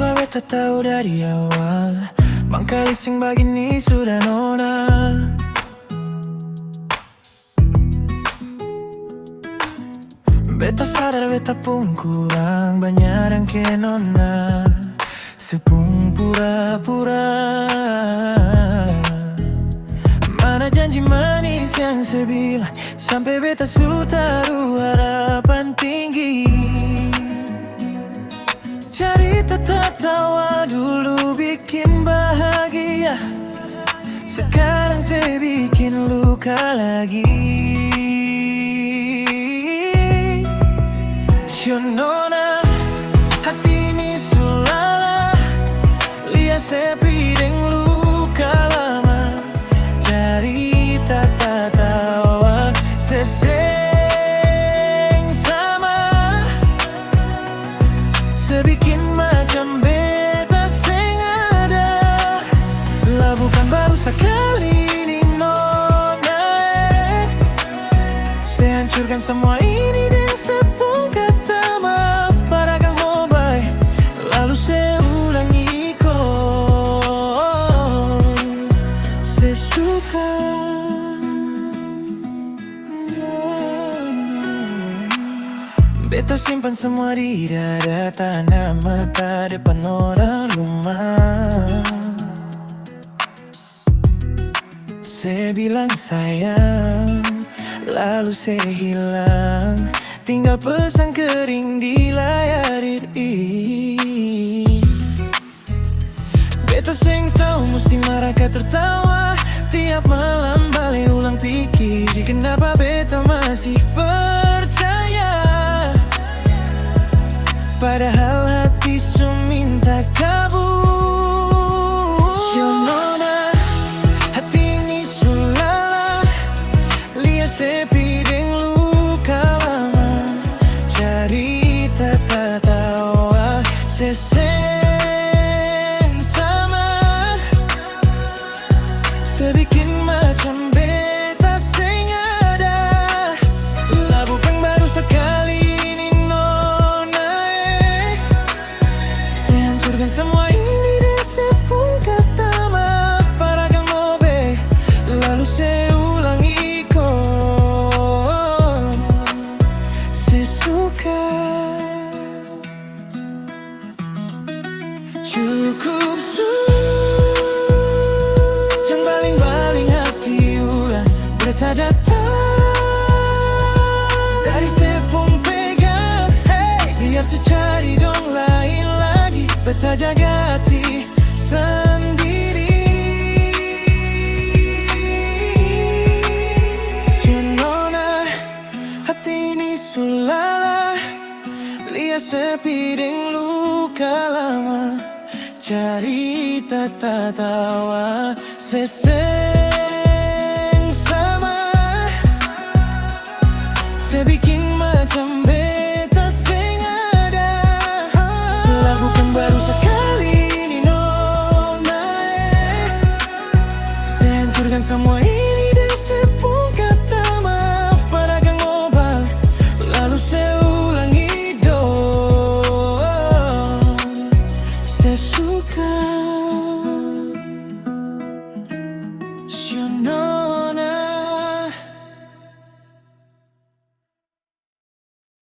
coba beta tahu dari awal, mangkali sing begini sudah nona. Beta sadar beta pun kurang banyak yang ke nona, sepung pura-pura. Mana janji manis yang sebilang, sampai beta su taruh harapan tinggi. Cerita tertawa dulu bikin bahagia, sekarang saya bikin luka lagi. Yo nona, hati ini sulala, lihat sepi deng luka lama. Cerita tawa seseng sama, sebikin macam beta seng ada. Lah bukan baru sekali ini nona, saya hancurkan semua ini dengan sepung kata maaf pada kang mobile, lalu saya ulangi kok sesuka. Beta simpan semua di dada, tanda mata depan orang rumah. Saya bilang sayang, lalu saya hilang, tinggal pesan kering di layar ini. Beta seng tahu mesti marah kah tertawa, tiap malam balik ulang pikir, kenapa beta masih percaya, padahal hati su minta kabur. Yo nona, hati ini sulala, lihat sepi deng luka lama. Cerita tawa seseng sama, sebikin macam beta seng ada. Lah bukan baru sekali ini nona, saya hancurkan semua ini dengan sepung kata maaf pada kang mobe, lalu saya ulangi kok sesuka. Cukup su, jangan baling-baling hati ulang, beta datang dari sepung pegang. Hey, biar secari dong lain lagi, beta jaga hati sendiri. Yo nona, hati ini sulala, lihat sepi deng luka lama. Cerita tawa seseng sama, sebikin macam beta seng ada. Lah bukan baru sekali ini nona, saya hancurkan semua ini dengan sepung kata maaf pada kang mobile, lalu saya ulangi dong sesuka.